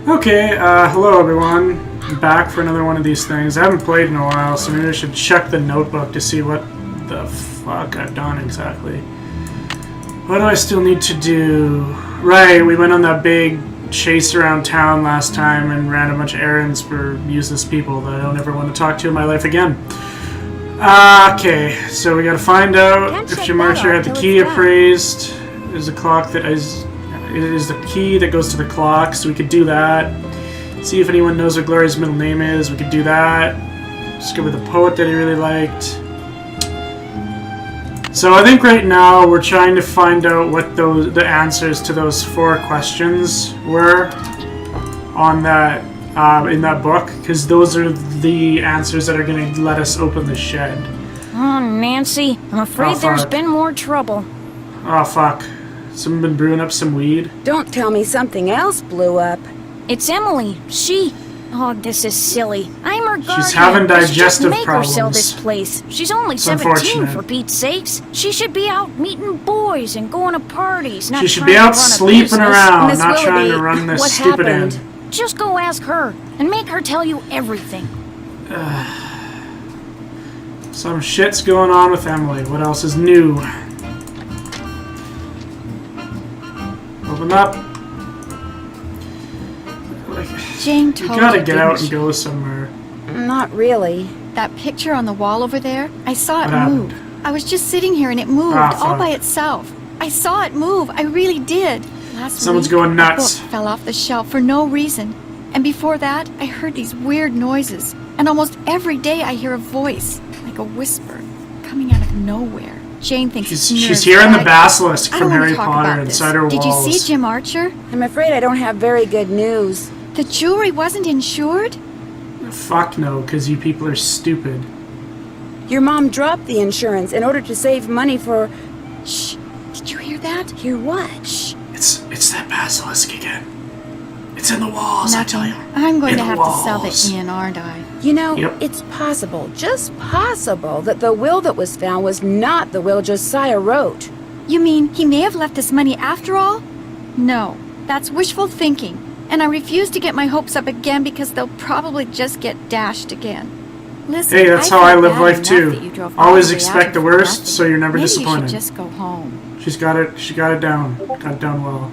Okay, hello everyone. I'm back for another one of these things. I haven't played in a while, so maybe I should check the notebook to see what the fuck I've done exactly. What do I still need to do? Right, we went on that big chase around town last time and ran a bunch of errands for useless people that I don't ever want to talk to in my life again. Okay, so we gotta find out if your marcher had the key appraised. There's a clock that is... It is the key that goes to the clock, so we could do that. See if anyone knows what Glory's middle name is. We could do that. Discover the poet that he really liked. So I think right now we're trying to find out what the answers to those 4 questions were on that in that book, because those are the answers that are going to let us open the shed. Oh, Nancy, I'm afraid there's been more trouble. Oh, fuck. Someone been brewing up some weed? Don't tell me something else blew up. It's Emily. Oh, this is silly. I'm her guardian. She's having digestive make problems. Her sell this place. She's only 17, for Pete's sakes. She should be out meeting boys and going to parties, not She should trying be out to run a sleeping business. around, Miss not Willoughby, trying to run this what stupid happened? end. Just go ask her and make her tell you everything. Some shit's going on with Emily. What else is new? Open up. Jane You told gotta you, get out and didn't go somewhere. Not really. That picture on the wall over there, I saw it What move. happened? I was just sitting here and it moved Ah, all fuck. by itself. I saw it move. I really did. Last Someone's week, going a nuts. book fell off the shelf for no reason. And before that, I heard these weird noises. And almost every day I hear a voice, like a whisper, coming out of nowhere. Jane thinks it's nerves, She's hearing the but basilisk I from don't wanna Harry talk Potter about this. inside her walls. Did you see Jim Archer? I'm afraid I don't have very good news. The jewelry wasn't insured? Fuck no, because you people are stupid. Your mom dropped the insurance in order to save money for... Shh. Did you hear that? Hear what? Shh. It's that basilisk again. It's in the walls, I tell you. I'm going In to the have to sell walls. the inn, aren't I? You know, Yep. it's possible, just possible, that the will that was found was not the will Josiah wrote. You mean he may have left this money after all? No, that's wishful thinking. And I refuse to get my hopes up again because they'll probably just get dashed again. Listen, Hey, that's how I feel live bad life enough too. that you drove all Always the way expect out the for worst, nothing. so you're never Maybe disappointed. You should just go home. She got it down. Got it down well.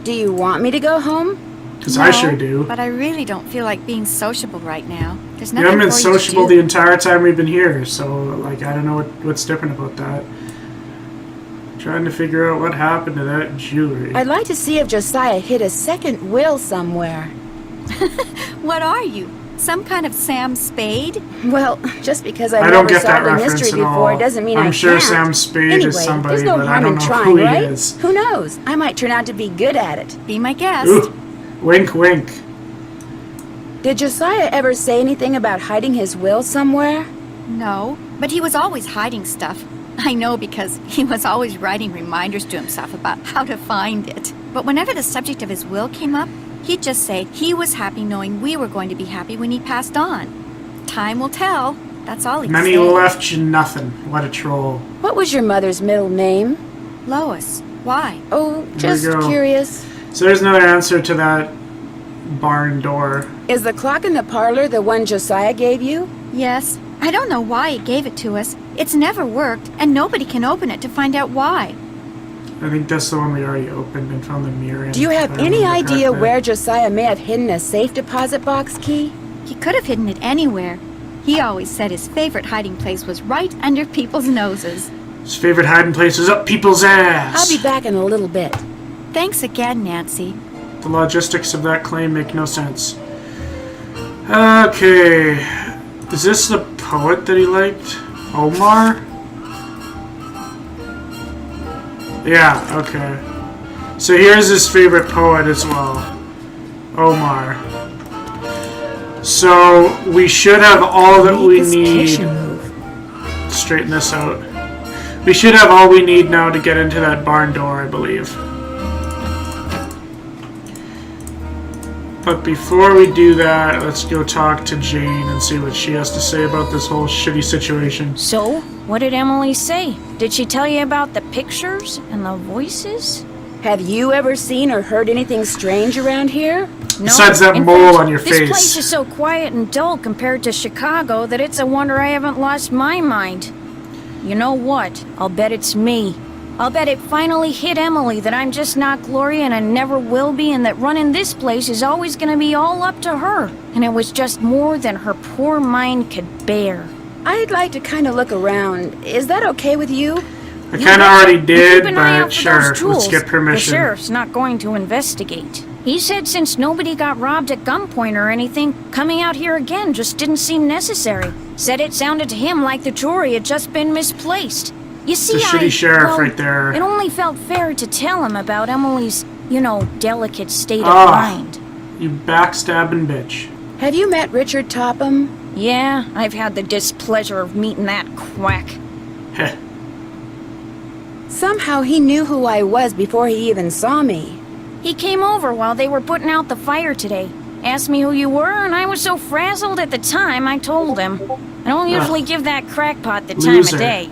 Do you want me to go home? Because No, I sure do. But I really don't feel like being sociable right now. There's We nothing haven't been for you to sociable do. the entire time we've been here, so like I don't know what's different about that. Trying to figure out what happened to that jewelry. I'd like to see if Josiah hid a second will somewhere. What are you? Some kind of Sam Spade? Well, just because I I've don't never get that solved a reference mystery at before all. doesn't mean I'm I sure can't. Sam Spade anyway, is somebody, there's no but I harm don't in know trying, who he right? is. Who knows? I might turn out to be good at it. Be my guest. Ooh, wink, wink. Did Josiah ever say anything about hiding his will somewhere? No, but he was always hiding stuff. I know because he was always writing reminders to himself about how to find it. But whenever the subject of his will came up, he'd just say he was happy knowing we were going to be happy when he passed on. Time will tell. That's all he'd And then he say. left you nothing. What a troll. What was your mother's middle name? Lois, why? Oh, There just we go. curious. So there's another answer to that barn door. Is the clock in the parlor the one Josiah gave you? Yes. I don't know why he gave it to us. It's never worked, and nobody can open it to find out why. I think that's the one we already opened and found the mirror in. Do you have if I any remember idea correctly. where Josiah may have hidden a safe deposit box key? He could have hidden it anywhere. He always said his favorite hiding place was right under people's noses. His favorite hiding place is up people's ass. I'll be back in a little bit. Thanks again, Nancy. The logistics of that claim make no sense. Okay. Is this the poet that he liked? Omar? Yeah, okay. So here's his favorite poet as well. Omar. So we should have all that we need. Straighten this out. We should have all we need now to get into that barn door, I believe. But before we do that, let's go talk to Jane and see what she has to say about this whole shitty situation. So, what did Emily say? Did she tell you about the pictures and the voices? Have you ever seen or heard anything strange around here? No, Besides that in mole fact, on your this face. place is so quiet and dull compared to Chicago that it's a wonder I haven't lost my mind. You know what? I'll bet it's me. I'll bet it finally hit Emily that I'm just not Gloria and I never will be, and that running this place is always gonna be all up to her. And it was just more than her poor mind could bear. I'd like to kind of look around. Is that okay with you? I kind of already did, Keep an eye out but for sure, those let's tools. get permission. The sheriff's not going to investigate. He said since nobody got robbed at gunpoint or anything, coming out here again just didn't seem necessary. Said it sounded to him like the jewelry had just been misplaced. You see, It's a shitty sheriff well, right there. It only felt fair to tell him about Emily's, delicate state of Ah. mind. You backstabbing bitch. Have you met Richard Topham? Yeah, I've had the displeasure of meeting that quack. Heh. Somehow he knew who I was before he even saw me. He came over while they were putting out the fire today. Asked me who you were, and I was so frazzled at the time, I told him. I don't usually give that crackpot the time Loser. of day.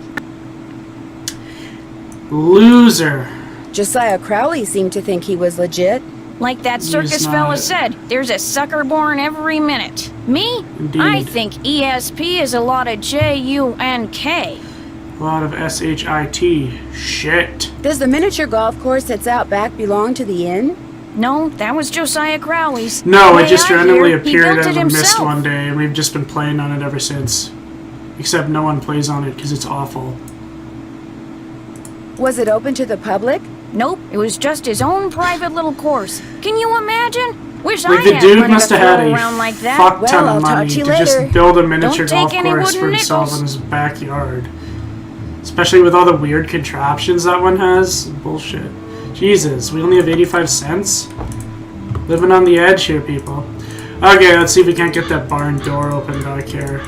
Loser. Josiah Crowley seemed to think he was legit. Like that circus He's fella not. said, there's a sucker born every minute. Me? Indeed. I think ESP is a lot of J-U-N-K. A lot of S-H-I-T. Shit. Does the miniature golf course that's out back belong to the inn? No, that was Josiah Crowley's. No, The it way just I randomly hear, he appeared built out it of the mist himself. one day, and we've just been playing on it ever since. Except no one plays on it because it's awful. Was it open to the public? Nope, it was just his own private little course. Can you imagine? Wish Like, I the had dude money must to have throw had around a like that. fuck Well, ton I'll of talk money to to you just later. build a miniature Don't golf take any course for wooden himself nickels. in his backyard. Especially with all the weird contraptions that one has. Bullshit. Jesus, we only have 85 cents? Living on the edge here, people. Okay, let's see if we can't get that barn door open back here.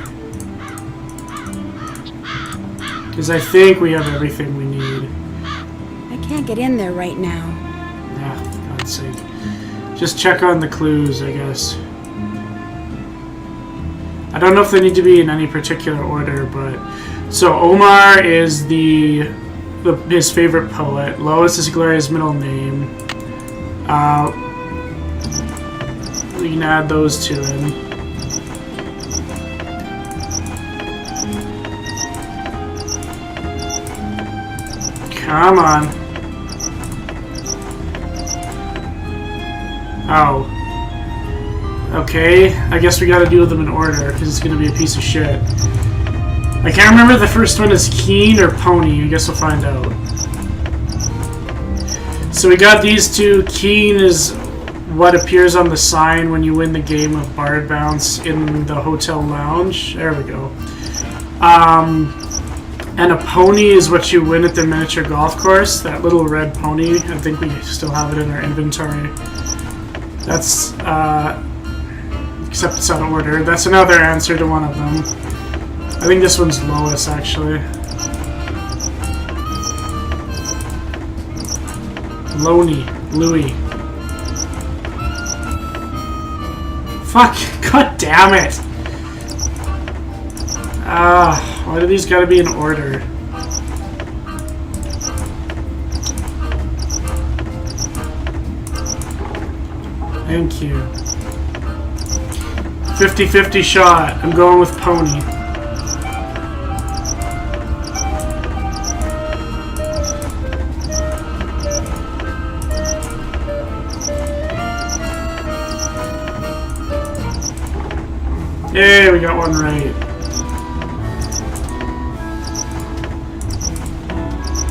Because I think we have everything we need. I can't get in there right now. Ah, for God's sake. Just check on the clues, I guess. I don't know if they need to be in any particular order, but... So, Omar is his favorite poet. Lois is Gloria's middle name. We can add those two in. Come on. Oh. Okay, I guess we gotta do them in order, because it's gonna be a piece of shit. I can't remember if the first one is Keen or Pony. I guess we'll find out. So we got these two. Keen is what appears on the sign when you win the game of Bard Bounce in the hotel lounge. There we go. And a pony is what you win at the miniature golf course. That little red pony. I think we still have it in our inventory. That's, except it's out of order. That's another answer to one of them. I think this one's Lois, actually. Louie. Fuck, god damn it! Why do these gotta be in order? Thank you. 50-50 shot. I'm going with Pony. Yay, we got one right.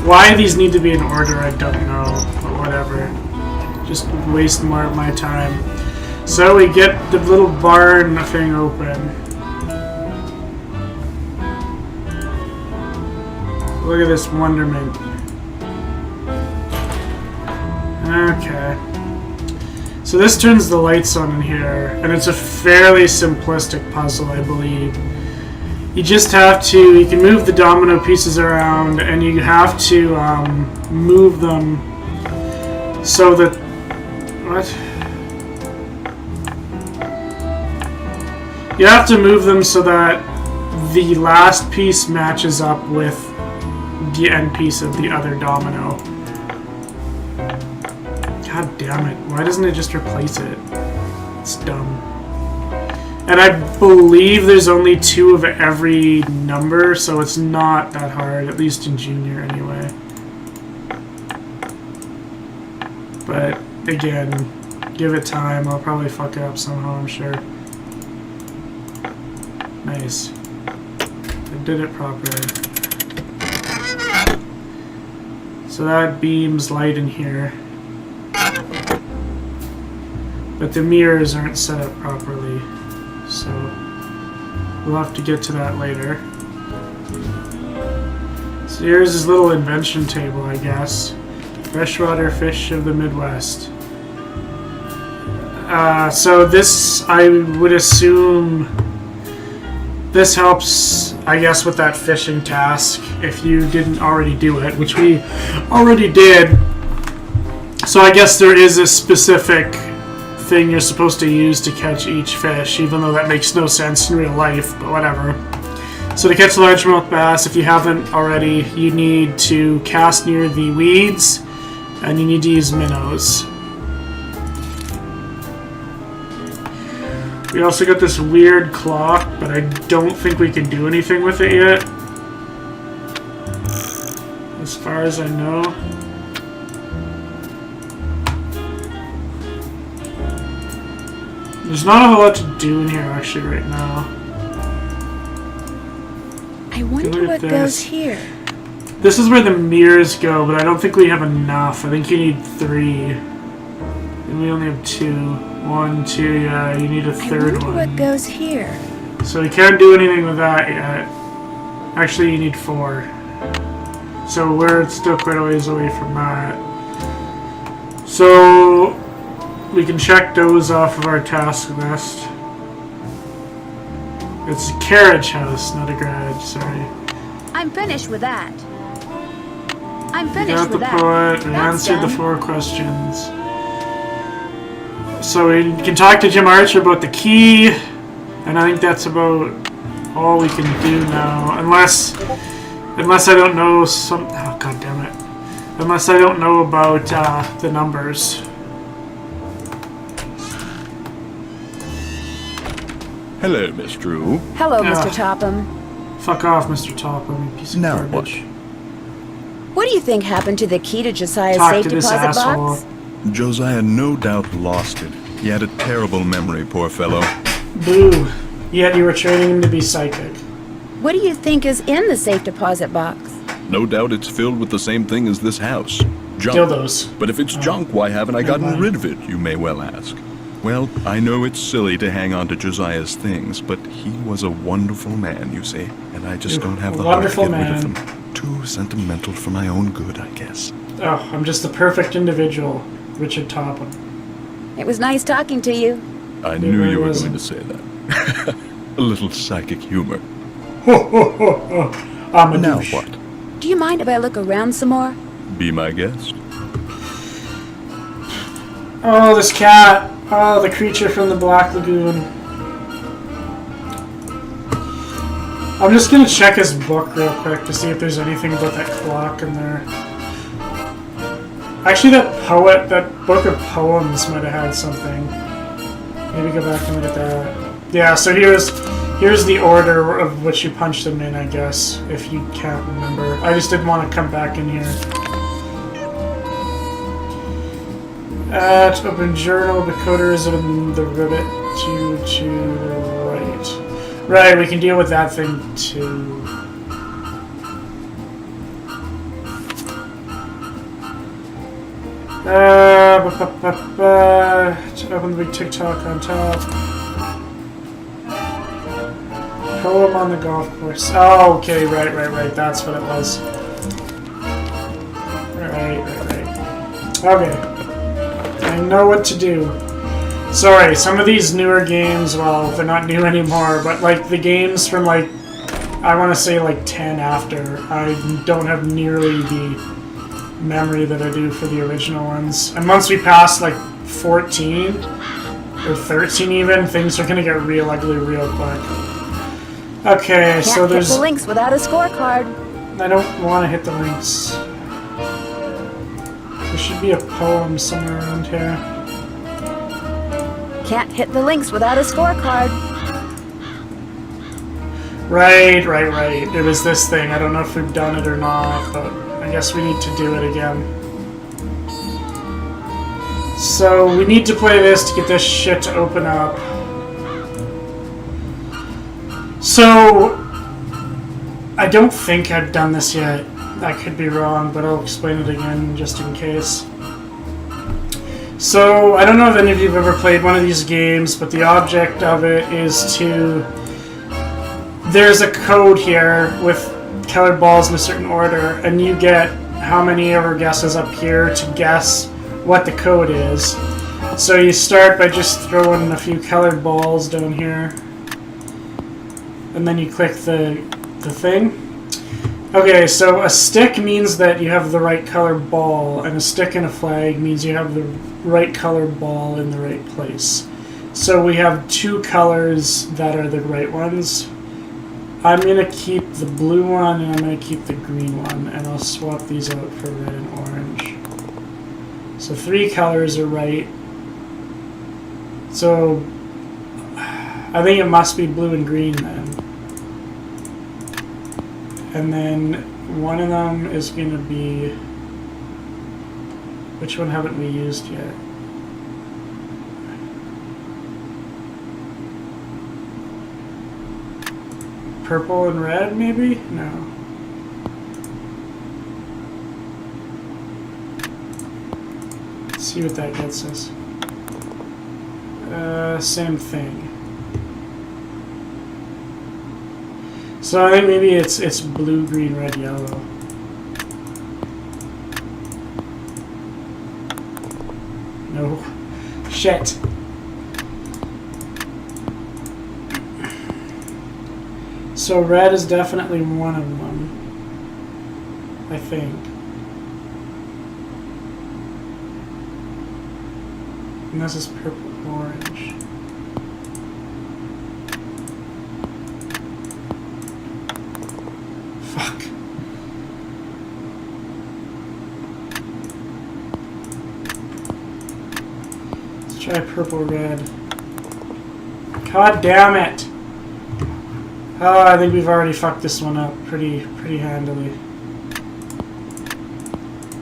Why these need to be in order, I don't know, but whatever. Just waste more of my time. So we get the little barn thing open. Look at this wonderment. Okay. So this turns the lights on in here, and it's a fairly simplistic puzzle, I believe. You just have to, you can move the domino pieces around, and you have to move them so that, what? You have to move them so that the last piece matches up with the end piece of the other domino. God damn it. Why doesn't it just replace it? It's dumb. And I believe there's only 2 of every number, so it's not that hard, at least in junior anyway. But again, give it time. I'll probably fuck it up somehow, I'm sure. Nice. I did it properly. So that beams light in here. But the mirrors aren't set up properly. So we'll have to get to that later. So here's his little invention table, I guess. Freshwater fish of the Midwest. So this, I would assume, this helps, I guess, with that fishing task, if you didn't already do it, which we already did. So I guess there is a specific thing you're supposed to use to catch each fish, even though that makes no sense in real life, but whatever. So to catch largemouth bass, if you haven't already, you need to cast near the weeds, and you need to use minnows. We also got this weird clock, but I don't think we can do anything with it yet, as far as I know. There's not a whole lot to do in here actually right now. I wonder what goes here. This is where the mirrors go, but I don't think we have enough. I think you need 3. And we only have 2. 1, 2, yeah, you need a third one. I wonder what goes here. So we can't do anything with that yet. Actually, you need 4. So we're still quite a ways away from that. So we can check those off of our task list. It's a carriage house, not a garage, sorry. I'm finished with that. I'm We finished got the with that. poet, we That's answered the done. 4 questions. So we can talk to Jim Archer about the key, and I think that's about all we can do now, unless I don't know some. Oh, god damn it! Unless I don't know about the numbers. Hello, Miss Drew. Hello, Yeah. Mr. Topham. Fuck off, Mr. Topham, you piece of Now garbage. What do you think happened to the key to Josiah's Talk safe to this deposit asshole. box? Josiah no doubt lost it. He had a terrible memory, poor fellow. Boo! Yet you were training him to be psychic. What do you think is in the safe deposit box? No doubt it's filled with the same thing as this house. Junk. Dildos. But if it's junk, why haven't I gotten mind. rid of it, you may well ask. Well, I know it's silly to hang on to Josiah's things, but he was a wonderful man, you see, and I just don't have the heart to Wonderful get rid of man. them. Too sentimental for my own good, I guess. Oh, I'm just the perfect individual, Richard Topham. It was nice talking to you. I knew really you were wasn't. going to say that. A little psychic humor. I'm a Now douche. what? Do you mind if I look around some more? Be my guest. Oh, this cat. Oh, the creature from the Black Lagoon. I'm just gonna check his book real quick to see if there's anything about that clock in there. Actually, that book of poems might have had something. Maybe go back and look at that. Yeah, so here's the order of which you punch them in, I guess, if you can't remember. I just didn't want to come back in here. At open journal, the coder is in the ribbit to the right. Right, we can deal with that thing too. To open the big TikTok on top. Poem on the golf course. Oh, okay, right. That's what it was. Right. Okay. I know what to do. Sorry, some of these newer games, well, they're not new anymore, but like the games from like, I want to say like 10 after, I don't have nearly the memory that I do for the original ones. And once we pass like 14, or 13 even, things are going to get real ugly real quick. Okay, Can't so hit there's... the links without a scorecard. I don't want to hit the links. There should be a poem somewhere around here. Can't hit the links without a scorecard. Right. It was this thing. I don't know if we've done it or not, but I guess we need to do it again. So we need to play this to get this shit to open up. So I don't think I've done this yet. I could be wrong, but I'll explain it again just in case. So I don't know if any of you have ever played one of these games, but the object of it is to... There's a code here with colored balls in a certain order, and you get how many ever guesses up here to guess what the code is. So you start by just throwing a few colored balls down here, and then you click the thing. Okay, so a stick means that you have the right color ball, and a stick and a flag means you have the right color ball in the right place. So we have two colors that are the right ones. I'm going to keep the blue one, and I'm going to keep the green one, and I'll swap these out for red and orange. So 3 colors are right. So I think it must be blue and green then. And then one of them is going to be... Which one haven't we used yet? Purple and red, maybe? No. Let's see what that gets us. Same thing. So I think maybe it's blue, green, red, yellow. No. Shit. So red is definitely one of them, I think. And this is purple, orange. Fuck. Let's try purple, red. God damn it! Oh, I think we've already fucked this one up pretty handily.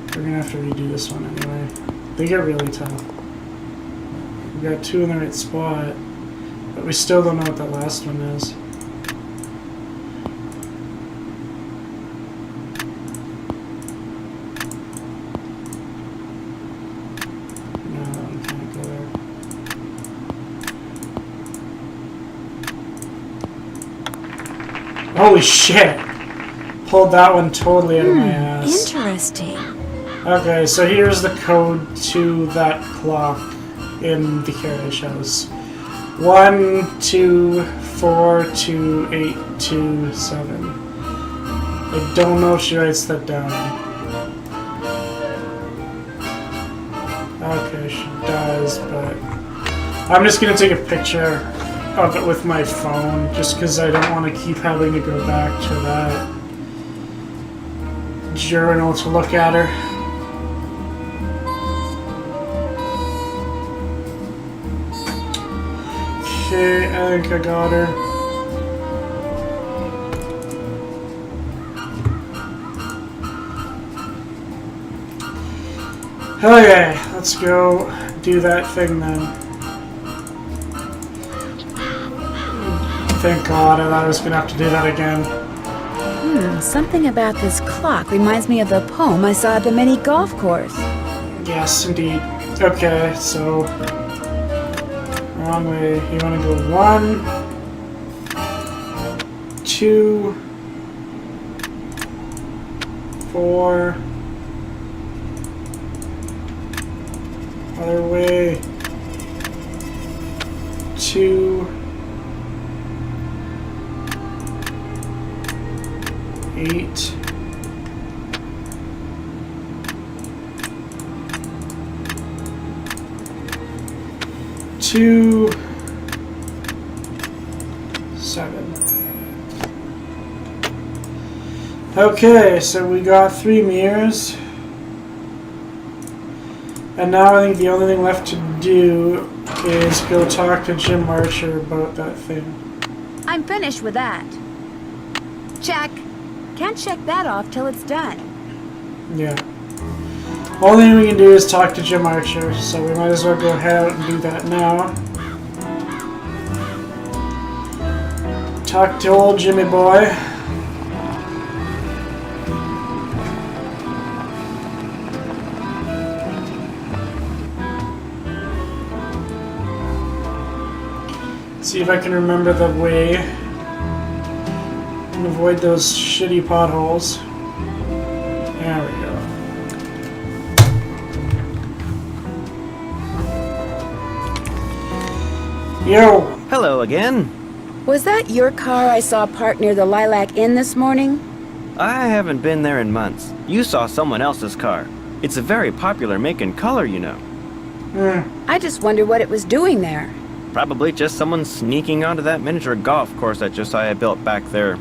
We're gonna have to redo this one anyway. They get really tough. We got 2 in the right spot, but we still don't know what that last one is. No, that one can't go there. Holy shit! Pulled that one totally out of my ass. Interesting. Okay, so here's the code to that clock in the carriage house. 1, 2, 4, 2, 8, 2, 7. I don't know if she writes that down. Okay, she does, but I'm just gonna take a picture of it with my phone, just because I don't want to keep having to go back to that journal to look at her. Okay, I think I got her. Okay, let's go do that thing then. Thank God, I thought I was going to have to do that again. Something about this clock reminds me of the poem I saw at the mini golf course. Yes, indeed. Okay, so... Wrong way. You want to go 1, 2, 4... Other way. 2... 8. 2, 7. Okay, so we got 3 mirrors. And now I think the only thing left to do is go talk to Jim Archer about that thing. I'm finished with that. Check. Can't check that off till it's done. Yeah. Only thing we can do is talk to Jim Archer, so we might as well go head out and do that now. Talk to old Jimmy boy. See if I can remember the way and avoid those shitty potholes. There we go. Yo! Hello again. Was that your car I saw parked near the Lilac Inn this morning? I haven't been there in months. You saw someone else's car. It's a very popular make and color, you know. I just wondered what it was doing there. Probably just someone sneaking onto that miniature golf course that Josiah built back there.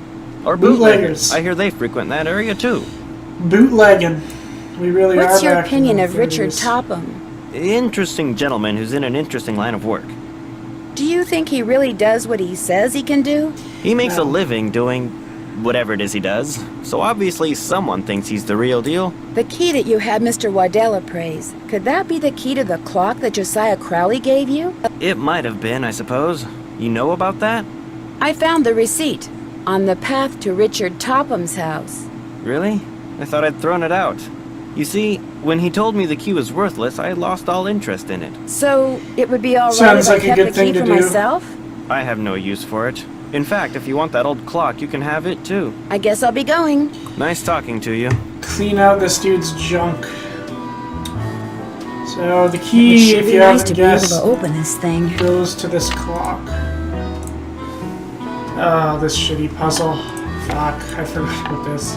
Or Bootleggers. bootleggers. I hear they frequent that area too. Bootlegging. We really are. What's your back in opinion the of Richard 30s. Topham? Interesting gentleman who's in an interesting line of work. Do you think he really does what he says he can do? He makes No. a living doing whatever it is he does. So obviously someone thinks he's the real deal. The key that you had Mr. Waddell appraise, could that be the key to the clock that Josiah Crowley gave you? It might have been, I suppose. You know about that? I found the receipt on the path to Richard Topham's house. Really? I thought I'd thrown it out. You see, when he told me the key was worthless, I lost all interest in it. So it would be all right Sounds if I like a kept good the thing key to for do. myself? I have no use for it. In fact, if you want that old clock, you can have it too. I guess I'll be going. Nice talking to you. Clean out this dude's junk. So the It key, should if be you nice haven't to be able guessed, to open this thing. goes to this clock. Oh, this shitty puzzle. Fuck, I forgot about this.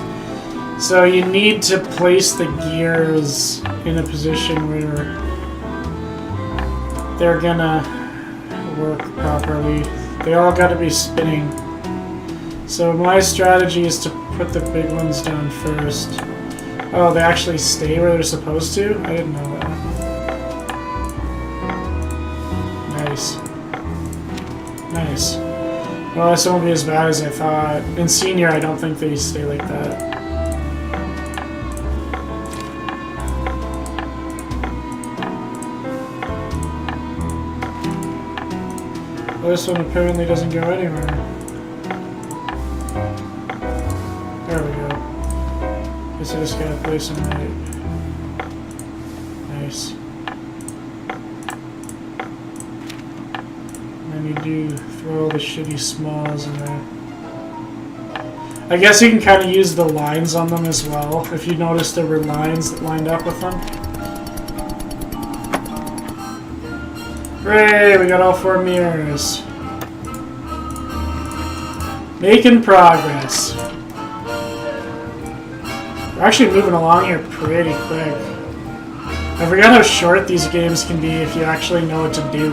So you need to place the gears in a position where they're gonna work properly. They all gotta be spinning. So my strategy is to put the big ones down first. Oh, they actually stay where they're supposed to? I didn't know that. Nice. Nice. Well, this won't be as bad as I thought. In senior, I don't think they stay like that. Well, this one apparently doesn't go anywhere. There we go. Guess I just gotta place them right. Nice. And you do throw all the shitty smalls in there. I guess you can kind of use the lines on them as well. If you notice there were lines that lined up with them. Hooray, we got all 4 mirrors. Making progress. We're actually moving along here pretty quick. I forgot how short these games can be if you actually know what to do.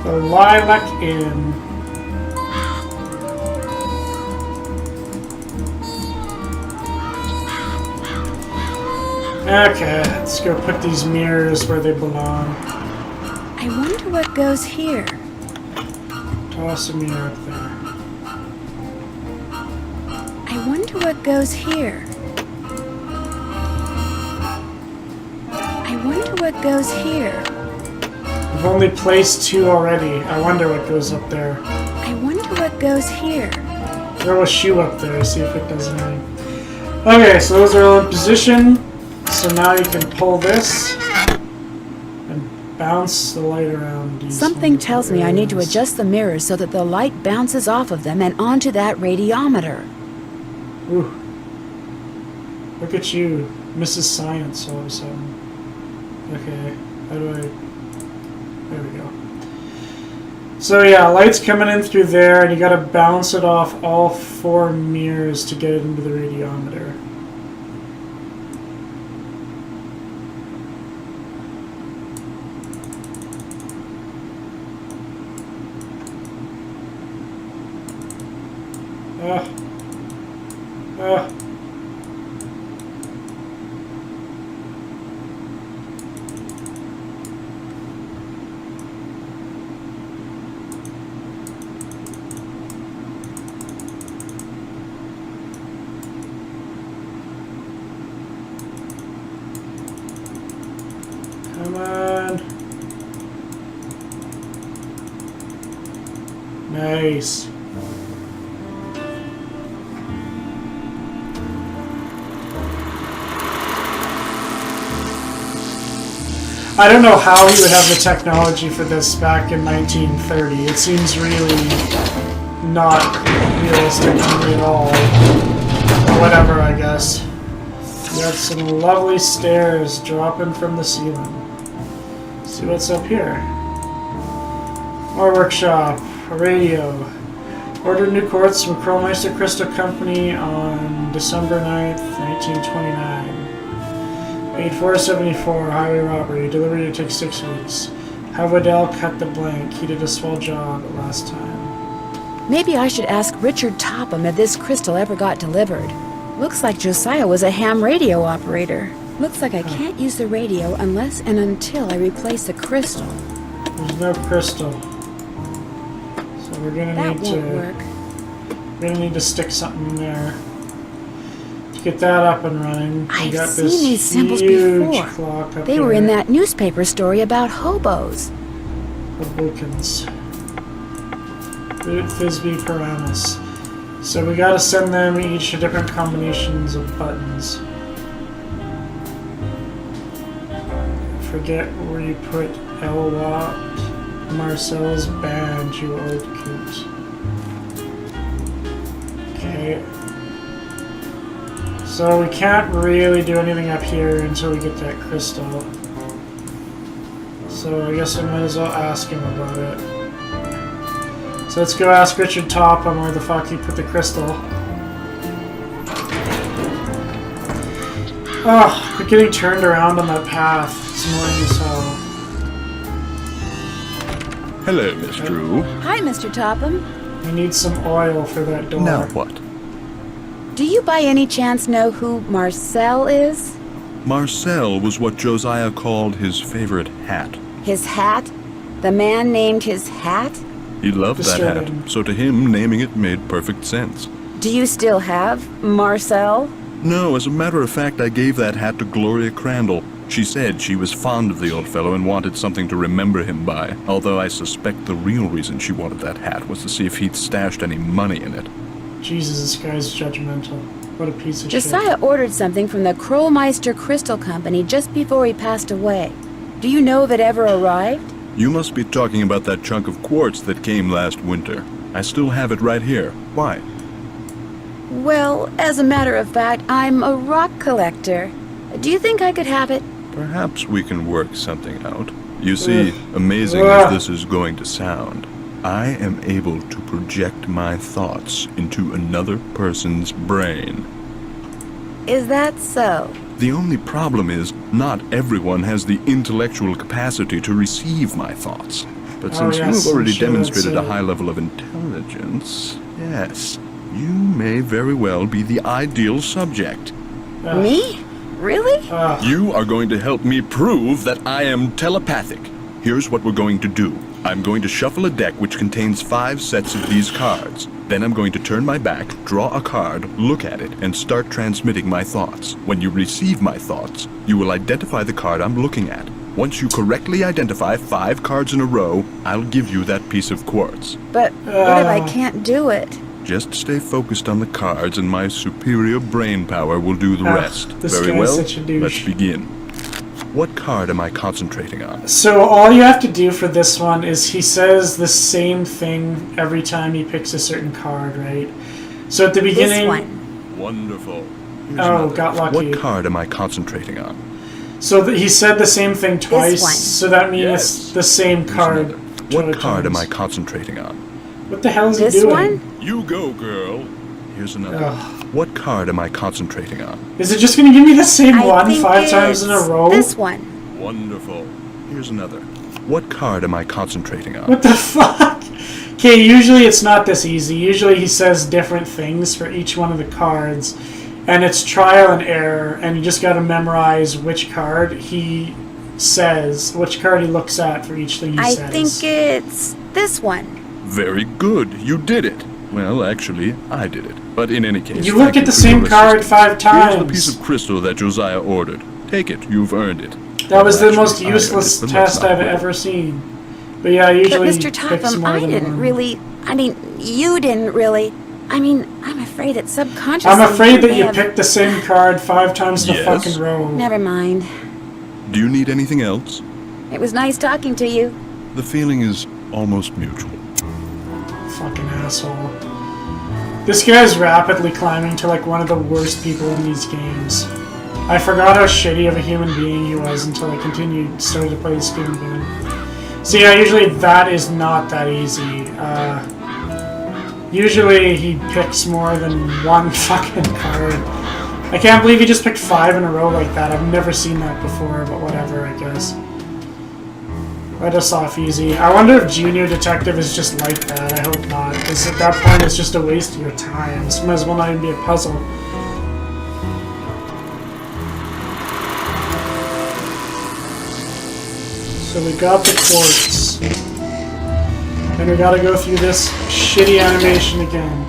The Lilac Inn. Okay, let's go put these mirrors where they belong. I wonder what goes here. Toss a mirror up there. I wonder what goes here. I wonder what goes here. We've only placed 2 already. I wonder what goes up there. I wonder what goes here. Throw a shoe up there, see if it does anything. Okay, so those are all in position. So now you can pull this and bounce the light around. These Something wonderful tells me I need to areas. adjust the mirrors so that the light bounces off of them and onto that radiometer. Ooh. Look at you, Mrs. Science, all of a sudden. Okay, how do I... There we go. So yeah, light's coming in through there, and you gotta bounce it off all 4 mirrors to get it into the radiometer. Nice. I don't know how he would have the technology for this back in 1930. It seems really not realistic to me at all. Or whatever, I guess. We got some lovely stairs dropping from the ceiling. Let's see what's up here. More workshop. A radio. Ordered new quartz from Crowmeister Crystal Company on December 9th, 1929. Paid $4.74, highway robbery. Delivery to take 6 weeks. Have Waddell cut the blank. He did a swell job last time. Maybe I should ask Richard Topham if this crystal ever got delivered. Looks like Josiah was a ham radio operator. Looks like I can't use the radio unless and until I replace the crystal. There's no crystal. So we're gonna That need won't to work. we're gonna need to stick something in there. To get that up and running. We I've got seen this these symbols huge before. clock up They were in there. that newspaper story about hobos. Hoboken's. Thisbe Paramus. So we gotta send them each different combinations of buttons. Forget where you put Elwat. Marcel's band, you old coot. Okay. So we can't really do anything up here until we get that crystal. So I guess I might as well ask him about it. So let's go ask Richard Topham where the fuck he put the crystal. Oh, we're getting turned around on that path. It's annoying as hell. Hello, Miss Drew. Hi, Mr. Topham. We need some oil for that door. Now what? Do you by any chance know who Marcel is? Marcel was what Josiah called his favorite hat. His hat? The man named his hat? He loved that hat, Disturbing. so to him, naming it made perfect sense. Do you still have Marcel? No, as a matter of fact, I gave that hat to Gloria Crandall. She said she was fond of the old fellow and wanted something to remember him by, although I suspect the real reason she wanted that hat was to see if he'd stashed any money in it. Jesus, this guy's judgmental. What a piece of shit. Josiah ordered something from the Crowmeister Crystal Company just before he passed away. Do you know if it ever arrived? You must be talking about that chunk of quartz that came last winter. I still have it right here. Why? Well, as a matter of fact, I'm a rock collector. Do you think I could have it? Perhaps we can work something out. You see, Ugh. amazing Ugh. as this is going to sound, I am able to project my thoughts into another person's brain. Is that so? The only problem is, not everyone has the intellectual capacity to receive my thoughts. But since yes, you've already I'm sure demonstrated that's a high level of intelligence, yes, you may very well be the ideal subject. Ugh. Me? Really? Ugh. You are going to help me prove that I am telepathic. Here's what we're going to do. I'm going to shuffle a deck which contains 5 sets of these cards. Then I'm going to turn my back, draw a card, look at it, and start transmitting my thoughts. When you receive my thoughts, you will identify the card I'm looking at. Once you correctly identify 5 cards in a row, I'll give you that piece of quartz. But what if I can't do it? Just stay focused on the cards and my superior brain power will do the rest. This Very guy's well, such a douche. let's begin. What card am I concentrating on? So all you have to do for this one is he says the same thing every time he picks a certain card, right? So at the beginning... This one. Wonderful. Here's Oh, another. got lucky. What card am I concentrating on? So he said the same thing twice, one. so that means Yes. it's the same Here's card. another. What 12 card am I times. concentrating on? What the hell is he This doing? one? You go, girl. Here's another. Ugh. What card am I concentrating on? Is it just going to give me the same I one think 5 times in a it's row? This one. Wonderful. Here's another. What card am I concentrating on? What the fuck? Okay, usually it's not this easy. Usually he says different things for each one of the cards, and it's trial and error, and you just got to memorize which card he says, which card he looks at for each thing he I says. think it's this one. Very good. You did it. Well, actually, I did it. But in any case, You look thank at the for same your card assistance. 5 times. Here's the piece of crystal that Josiah ordered. Take it. You've earned it. That was Well, the most actually, I earned useless it, but let's test not I've quibble. ever seen. But yeah, I But usually Mr. pick Topham, more I than didn't one. really... I mean, you didn't really... I mean, I'm afraid that subconsciously... I'm afraid that may you have- picked the same card 5 times in a Yes? fucking row. Never mind. Do you need anything else? It was nice talking to you. The feeling is almost mutual. Fucking asshole. This guy's rapidly climbing to like one of the worst people in these games. I forgot how shitty of a human being he was until I started to play this game again. So yeah, usually that is not that easy. Usually he picks more than one fucking card. I can't believe he just picked 5 in a row like that. I've never seen that before, but whatever, I guess. Let us off easy. I wonder if Junior Detective is just like that. I hope not, because at that point it's just a waste of your time. This might as well not even be a puzzle. So we got the quartz. Then we gotta go through this shitty animation again.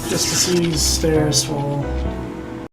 Just to see these stairs fall.